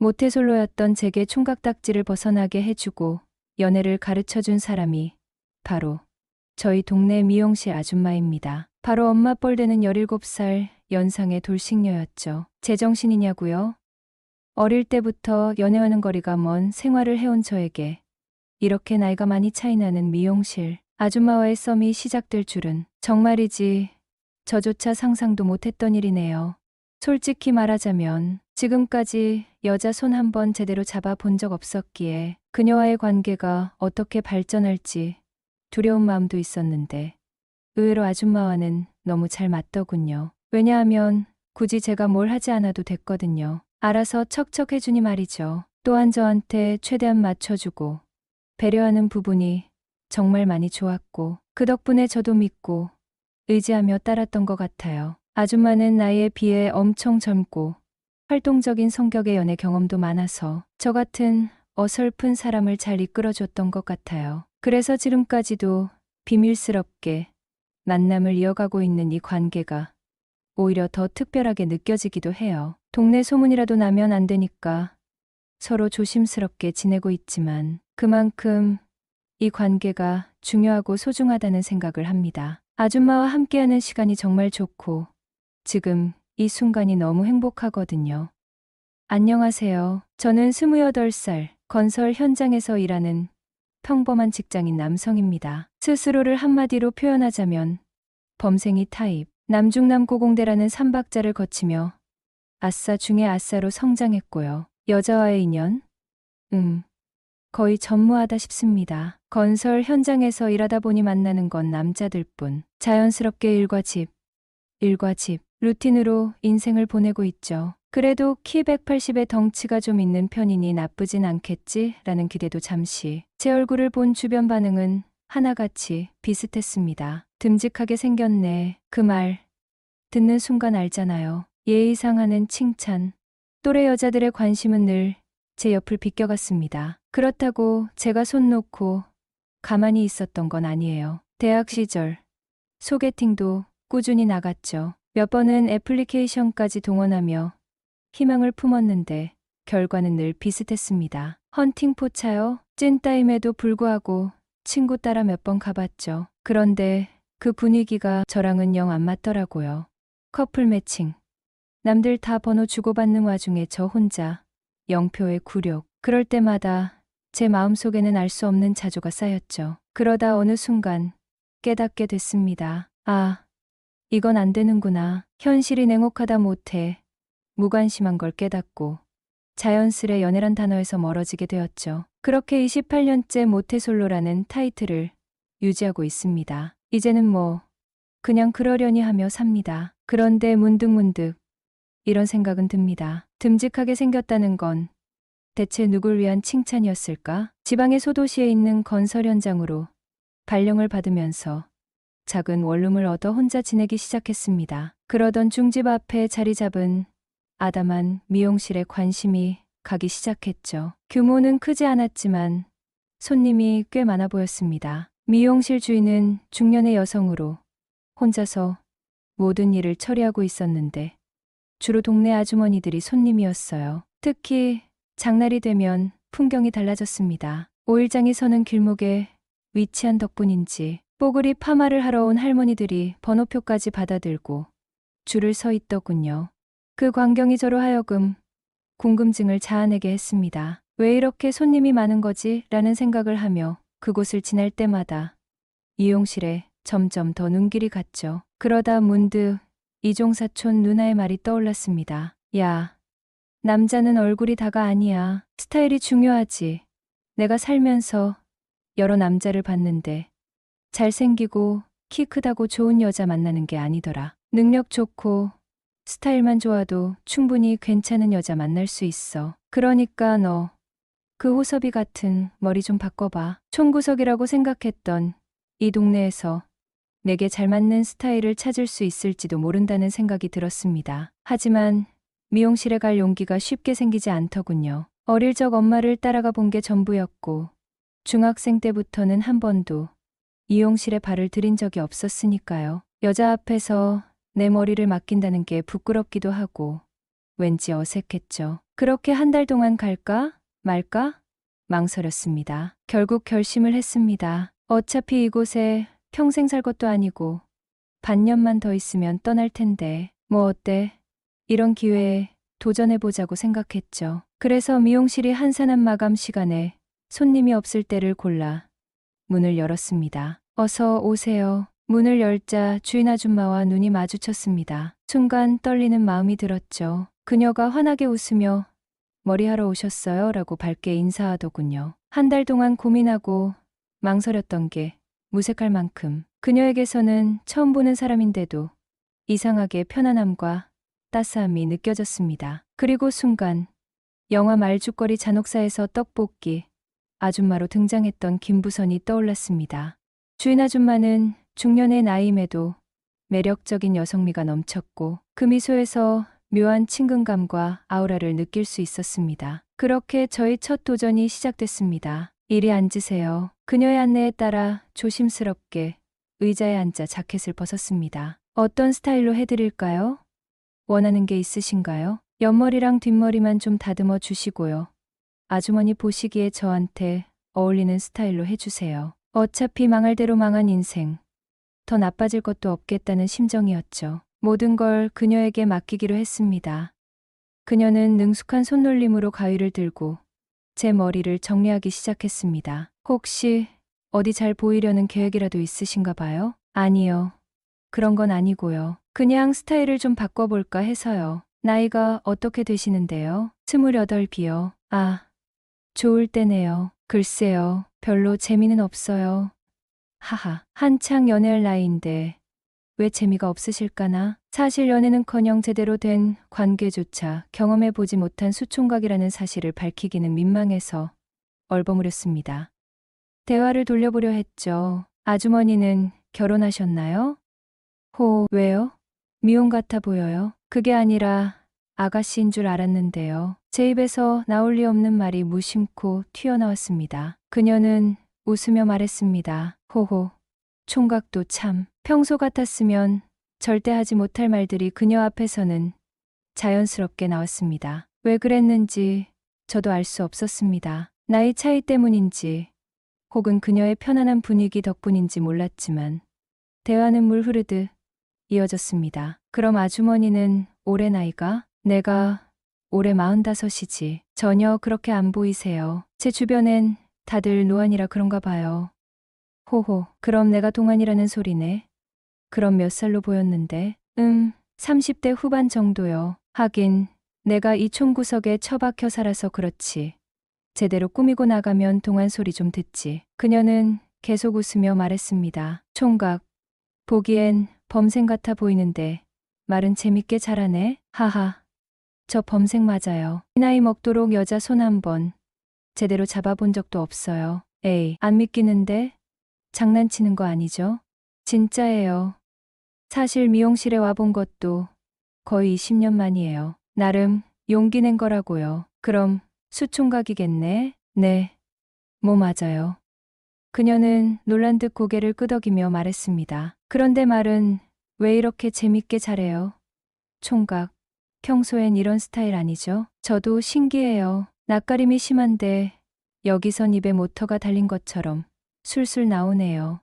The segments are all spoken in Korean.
모태솔로였던 제게 총각딱지를 벗어나게 해주고 연애를 가르쳐준 사람이 바로 저희 동네 미용실 아줌마입니다. 바로 엄마 뻘 되는 17살 연상의 돌싱녀였죠. 제정신이냐고요? 어릴 때부터 연애하는 거리가 먼 생활을 해온 저에게 이렇게 나이가 많이 차이 나는 미용실 아줌마와의 썸이 시작될 줄은 정말이지 저조차 상상도 못했던 일이네요. 솔직히 말하자면 지금까지 여자 손 한 번 제대로 잡아본 적 없었기에 그녀와의 관계가 어떻게 발전할지 두려운 마음도 있었는데 의외로 아줌마와는 너무 잘 맞더군요. 왜냐하면 굳이 제가 뭘 하지 않아도 됐거든요. 알아서 척척 해주니 말이죠. 또한 저한테 최대한 맞춰주고 배려하는 부분이 정말 많이 좋았고 그 덕분에 저도 믿고 의지하며 따랐던 것 같아요. 아줌마는 나이에 비해 엄청 젊고 활동적인 성격의 연애 경험도 많아서 저 같은 어설픈 사람을 잘 이끌어줬던 것 같아요. 그래서 지금까지도 비밀스럽게 만남을 이어가고 있는 이 관계가 오히려 더 특별하게 느껴지기도 해요. 동네 소문이라도 나면 안 되니까 서로 조심스럽게 지내고 있지만 그만큼 이 관계가 중요하고 소중하다는 생각을 합니다. 아줌마와 함께하는 시간이 정말 좋고 지금 이 순간이 너무 행복하거든요. 안녕하세요. 저는 28살 건설 현장에서 일하는 평범한 직장인 남성입니다. 스스로를 한마디로 표현하자면 범생이 타입, 남중남고공대라는 삼박자를 거치며 아싸 중에 아싸로 성장했고요. 여자와의 인연? 거의 전무하다 싶습니다. 건설 현장에서 일하다 보니 만나는 건 남자들 뿐. 자연스럽게 일과 집, 루틴으로 인생을 보내고 있죠. 그래도 키 180에 덩치가 좀 있는 편이니 나쁘진 않겠지? 라는 기대도 잠시. 제 얼굴을 본 주변 반응은 하나같이 비슷했습니다. 듬직하게 생겼네. 그 말 듣는 순간 알잖아요. 예의상하는 칭찬. 또래 여자들의 관심은 늘 제 옆을 비껴갔습니다. 그렇다고 제가 손 놓고 가만히 있었던 건 아니에요. 대학 시절 소개팅도 꾸준히 나갔죠. 몇 번은 애플리케이션까지 동원하며 희망을 품었는데 결과는 늘 비슷했습니다. 헌팅 포차요? 찐따임에도 불구하고 친구 따라 몇 번 가봤죠. 그런데 그 분위기가 저랑은 영 안 맞더라고요. 커플 매칭. 남들 다 번호 주고받는 와중에 저 혼자 영표의 굴욕. 그럴 때마다 제 마음속에는 알 수 없는 자조가 쌓였죠. 그러다 어느 순간 깨닫게 됐습니다. 아, 이건 안 되는구나. 현실이 냉혹하다 못해 무관심한 걸 깨닫고 자연스레 연애란 단어에서 멀어지게 되었죠. 그렇게 28년째 모태솔로라는 타이틀을 유지하고 있습니다. 이제는 뭐 그냥 그러려니 하며 삽니다. 그런데 문득 이런 생각은 듭니다. 듬직하게 생겼다는 건 대체 누굴 위한 칭찬이었을까? 지방의 소도시에 있는 건설 현장으로 발령을 받으면서 작은 원룸을 얻어 혼자 지내기 시작했습니다. 그러던 중집 앞에 자리 잡은 아담한 미용실에 관심이 가기 시작했죠. 규모는 크지 않았지만 손님이 꽤 많아 보였습니다. 미용실 주인은 중년의 여성으로 혼자서 모든 일을 처리하고 있었는데 주로 동네 아주머니들이 손님이었어요. 특히 장날이 되면 풍경이 달라졌습니다. 오일장이 서는 길목에 위치한 덕분인지 뽀글이 파마를 하러 온 할머니들이 번호표까지 받아들고 줄을 서 있더군요. 그 광경이 저로 하여금 궁금증을 자아내게 했습니다. 왜 이렇게 손님이 많은 거지? 라는 생각을 하며 그곳을 지날 때마다 미용실에 점점 더 눈길이 갔죠. 그러다 문득 이종사촌 누나의 말이 떠올랐습니다. 야, 남자는 얼굴이 다가 아니야. 스타일이 중요하지. 내가 살면서 여러 남자를 봤는데 잘생기고 키 크다고 좋은 여자 만나는 게 아니더라. 능력 좋고 스타일만 좋아도 충분히 괜찮은 여자 만날 수 있어. 그러니까 너 그 호섭이 같은 머리 좀 바꿔봐. 총구석이라고 생각했던 이 동네에서 내게 잘 맞는 스타일을 찾을 수 있을지도 모른다는 생각이 들었습니다. 하지만 미용실에 갈 용기가 쉽게 생기지 않더군요. 어릴 적 엄마를 따라가 본 게 전부였고 중학생 때부터는 한 번도 미용실에 발을 들인 적이 없었으니까요. 여자 앞에서 내 머리를 맡긴다는 게 부끄럽기도 하고 왠지 어색했죠. 그렇게 한 달 동안 갈까 말까 망설였습니다. 결국 결심을 했습니다. 어차피 이곳에 평생 살 것도 아니고 반년만 더 있으면 떠날 텐데 뭐 어때? 이런 기회에 도전해보자고 생각했죠. 그래서 미용실이 한산한 마감 시간에 손님이 없을 때를 골라 문을 열었습니다. 어서 오세요. 문을 열자 주인 아줌마와 눈이 마주쳤습니다. 순간 떨리는 마음이 들었죠. 그녀가 환하게 웃으며 머리하러 오셨어요? 라고 밝게 인사하더군요. 한 달 동안 고민하고 망설였던 게 무색할 만큼 그녀에게서는 처음 보는 사람인데도 이상하게 편안함과 따스함이 느껴졌습니다. 그리고 순간 영화 말죽거리 잔혹사에서 떡볶이 아줌마로 등장했던 김부선이 떠올랐습니다. 주인 아줌마는 중년의 나이임에도 매력적인 여성미가 넘쳤고 그 미소에서 묘한 친근감과 아우라를 느낄 수 있었습니다. 그렇게 저희 첫 도전이 시작됐습니다. 이리 앉으세요. 그녀의 안내에 따라 조심스럽게 의자에 앉아 자켓을 벗었습니다. 어떤 스타일로 해드릴까요? 원하는 게 있으신가요? 옆머리랑 뒷머리만 좀 다듬어 주시고요. 아주머니 보시기에 저한테 어울리는 스타일로 해주세요. 어차피 망할 대로 망한 인생. 더 나빠질 것도 없겠다는 심정이었죠. 모든 걸 그녀에게 맡기기로 했습니다. 그녀는 능숙한 손놀림으로 가위를 들고 제 머리를 정리하기 시작했습니다. 혹시 어디 잘 보이려는 계획이라도 있으신가 봐요? 아니요. 그런 건 아니고요. 그냥 스타일을 좀 바꿔볼까 해서요. 나이가 어떻게 되시는데요? 28이요. 아, 좋을 때네요. 글쎄요. 별로 재미는 없어요. 하하, 한창 연애할 나이인데 왜 재미가 없으실까나? 사실 연애는커녕 제대로 된 관계조차 경험해보지 못한 수총각이라는 사실을 밝히기는 민망해서 얼버무렸습니다. 대화를 돌려보려 했죠. 아주머니는 결혼하셨나요? 왜요? 미혼 같아 보여요. 그게 아니라 아가씨인 줄 알았는데요. 제 입에서 나올 리 없는 말이 무심코 튀어나왔습니다. 그녀는 웃으며 말했습니다. 총각도 참. 평소 같았으면 절대 하지 못할 말들이 그녀 앞에서는 자연스럽게 나왔습니다. 왜 그랬는지 저도 알 수 없었습니다. 나이 차이 때문인지 혹은 그녀의 편안한 분위기 덕분인지 몰랐지만 대화는 물 흐르듯 이어졌습니다. 그럼 아주머니는 올해 나이가? 내가 올해 45이지. 전혀 그렇게 안 보이세요. 제 주변엔 다들 노안이라 그런가 봐요. 그럼 내가 동안이라는 소리네. 그럼 몇 살로 보였는데? 30대 후반 정도요. 하긴 내가 이 총구석에 처박혀 살아서 그렇지. 제대로 꾸미고 나가면 동안 소리 좀 듣지. 그녀는 계속 웃으며 말했습니다. 총각, 보기엔 범생 같아 보이는데 말은 재밌게 잘하네. 하하, 저 범생 맞아요. 이 나이 먹도록 여자 손 한 번 제대로 잡아본 적도 없어요. 에이, 안 믿기는데? 장난치는 거 아니죠? 진짜예요. 사실 미용실에 와본 것도 거의 20년 만이에요. 나름 용기 낸 거라고요. 그럼 수총각이겠네? 네, 뭐 맞아요. 그녀는 놀란 듯 고개를 끄덕이며 말했습니다. 그런데 말은 왜 이렇게 재밌게 잘해요? 총각, 평소엔 이런 스타일 아니죠? 저도 신기해요. 낯가림이 심한데 여기선 입에 모터가 달린 것처럼 술술 나오네요.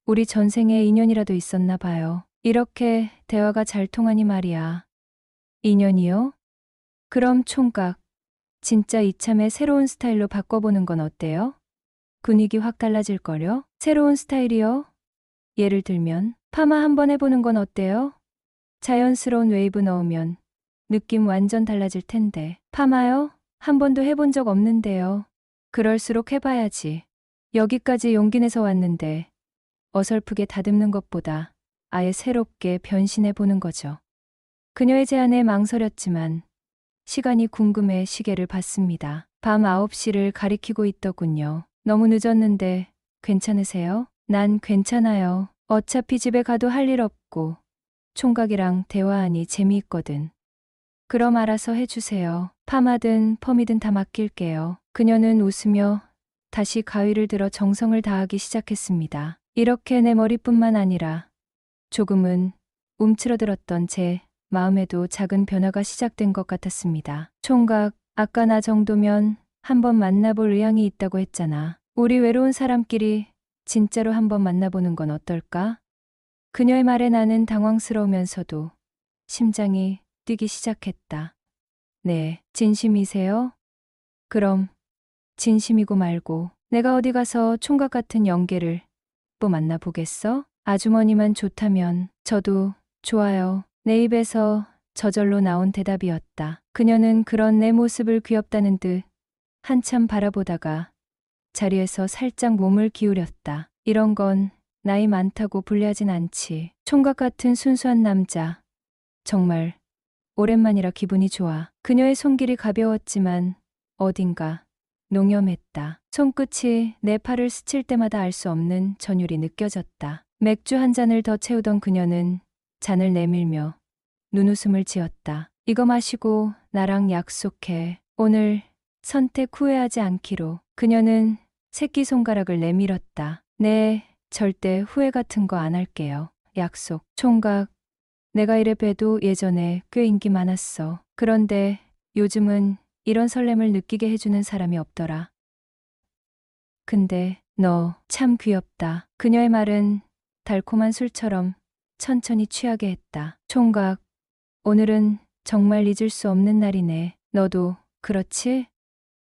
우리 전생에 인연이라도 있었나 봐요. 이렇게 대화가 잘 통하니 말이야. 인연이요? 그럼 총각, 진짜 이참에 새로운 스타일로 바꿔보는 건 어때요? 분위기 확 달라질걸요? 새로운 스타일이요? 예를 들면 파마 한번 해보는 건 어때요? 자연스러운 웨이브 넣으면 느낌 완전 달라질 텐데. 파마요? 한 번도 해본 적 없는데요. 그럴수록 해봐야지. 여기까지 용기 내서 왔는데 어설프게 다듬는 것보다 아예 새롭게 변신해보는 거죠. 그녀의 제안에 망설였지만 시간이 궁금해 시계를 봤습니다. 밤 9시를 가리키고 있더군요. 너무 늦었는데 괜찮으세요? 난 괜찮아요. 어차피 집에 가도 할 일 없고 총각이랑 대화하니 재미있거든. 그럼 알아서 해주세요. 파마든 펌이든 다 맡길게요. 그녀는 웃으며 다시 가위를 들어 정성을 다하기 시작했습니다. 이렇게 내 머리뿐만 아니라 조금은 움츠러들었던 제 마음에도 작은 변화가 시작된 것 같았습니다. 총각, 아까 나 정도면 한번 만나볼 의향이 있다고 했잖아. 우리 외로운 사람끼리 진짜로 한번 만나보는 건 어떨까? 그녀의 말에 나는 당황스러우면서도 심장이 뛰기 시작했다. 네, 진심이세요? 그럼 진심이고 말고 내가 어디 가서 총각 같은 영계를 또 만나보겠어? 아주머니만 좋다면 저도 좋아요. 내 입에서 저절로 나온 대답이었다. 그녀는 그런 내 모습을 귀엽다는 듯 한참 바라보다가 자리에서 살짝 몸을 기울였다. 이런 건 나이 많다고 불리하진 않지. 총각 같은 순수한 남자. 정말 오랜만이라 기분이 좋아. 그녀의 손길이 가벼웠지만 어딘가 농염했다. 손끝이 내 팔을 스칠 때마다 알 수 없는 전율이 느껴졌다. 맥주 한 잔을 더 채우던 그녀는 잔을 내밀며 눈웃음을 지었다. 이거 마시고 나랑 약속해. 오늘 선택 후회하지 않기로. 그녀는 새끼손가락을 내밀었다. 네, 절대 후회 같은 거 안 할게요. 약속. 총각, 내가 이래 봬도 예전에 꽤 인기 많았어. 그런데 요즘은 이런 설렘을 느끼게 해주는 사람이 없더라. 근데 너 참 귀엽다. 그녀의 말은 달콤한 술처럼 천천히 취하게 했다. 총각, 오늘은 정말 잊을 수 없는 날이네. 너도 그렇지?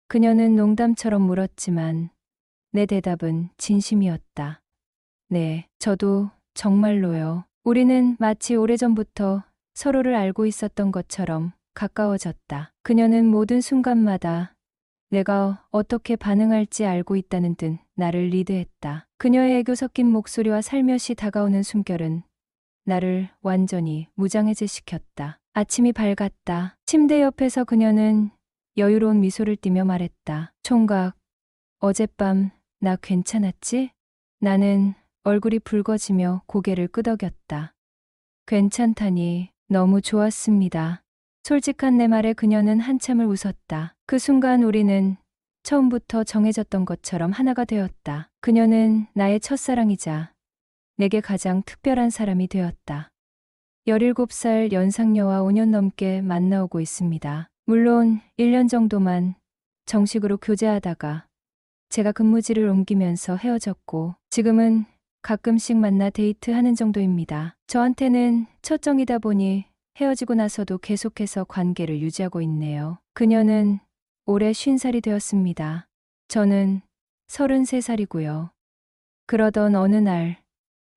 그녀는 농담처럼 물었지만 내 대답은 진심이었다. 네, 저도 정말로요. 우리는 마치 오래전부터 서로를 알고 있었던 것처럼 가까워졌다. 그녀는 모든 순간마다 내가 어떻게 반응할지 알고 있다는 듯 나를 리드했다. 그녀의 애교 섞인 목소리와 살며시 다가오는 숨결은 나를 완전히 무장해제시켰다. 아침이 밝았다. 침대 옆에서 그녀는 여유로운 미소를 띠며 말했다. 총각, 어젯밤 나 괜찮았지? 나는 얼굴이 붉어지며 고개를 끄덕였다. 괜찮다니 너무 좋았습니다. 솔직한 내 말에 그녀는 한참을 웃었다. 그 순간 우리는 처음부터 정해졌던 것처럼 하나가 되었다. 그녀는 나의 첫사랑이자 내게 가장 특별한 사람이 되었다. 17살 연상녀와 5년 넘게 만나오고 있습니다. 물론 1년 정도만 정식으로 교제하다가 제가 근무지를 옮기면서 헤어졌고 지금은 가끔씩 만나 데이트하는 정도입니다. 저한테는 첫 정이다 보니 헤어지고 나서도 계속해서 관계를 유지하고 있네요. 그녀는 올해 50살이 되었습니다. 저는 33살이고요. 그러던 어느 날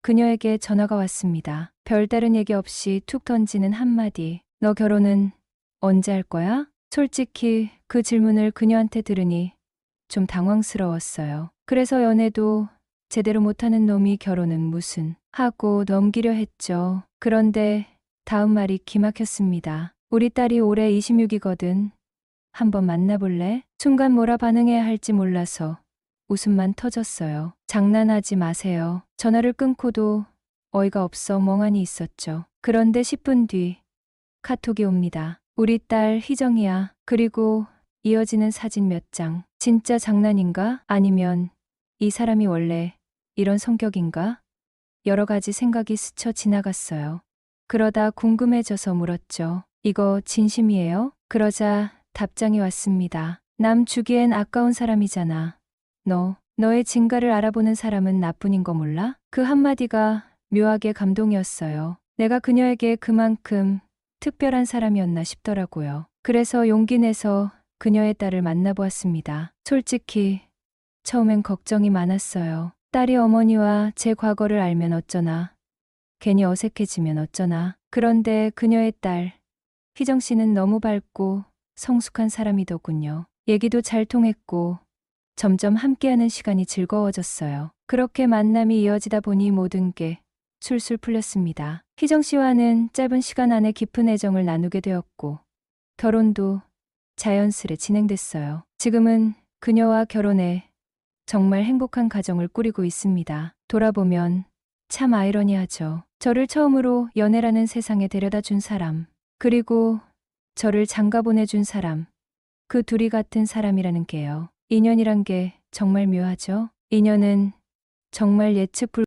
그녀에게 전화가 왔습니다. 별다른 얘기 없이 툭 던지는 한마디. 너 결혼은 언제 할 거야? 솔직히 그 질문을 그녀한테 들으니 좀 당황스러웠어요. 그래서 연애도 제대로 못하는 놈이 결혼은 무슨 하고 넘기려 했죠. 그런데 다음 말이 기막혔습니다. 우리 딸이 올해 26이거든. 한번 만나볼래? 순간 뭐라 반응해야 할지 몰라서 웃음만 터졌어요. 장난하지 마세요. 전화를 끊고도 어이가 없어 멍하니 있었죠. 그런데 10분 뒤 카톡이 옵니다. 우리 딸 희정이야. 그리고 이어지는 사진 몇 장. 진짜 장난인가? 아니면 이 사람이 원래 이런 성격인가? 여러 가지 생각이 스쳐 지나갔어요. 그러다 궁금해져서 물었죠. 이거 진심이에요? 그러자 답장이 왔습니다. 남 주기엔 아까운 사람이잖아. 너의 진가를 알아보는 사람은 나뿐인 거 몰라? 그 한마디가 묘하게 감동이었어요. 내가 그녀에게 그만큼 특별한 사람이었나 싶더라고요. 그래서 용기 내서 그녀의 딸을 만나보았습니다. 솔직히 처음엔 걱정이 많았어요. 딸이 어머니와 제 과거를 알면 어쩌나, 괜히 어색해지면 어쩌나. 그런데 그녀의 딸, 희정 씨는 너무 밝고 성숙한 사람이더군요. 얘기도 잘 통했고 점점 함께하는 시간이 즐거워졌어요. 그렇게 만남이 이어지다 보니 모든 게 술술 풀렸습니다. 희정 씨와는 짧은 시간 안에 깊은 애정을 나누게 되었고 결혼도 자연스레 진행됐어요. 지금은 그녀와 결혼해 정말 행복한 가정을 꾸리고 있습니다. 돌아보면 참 아이러니하죠. 저를 처음으로 연애라는 세상에 데려다 준 사람, 그리고 저를 장가 보내준 사람, 그 둘이 같은 사람이라는 게요. 인연이란 게 정말 묘하죠. 인연은 정말 예측 불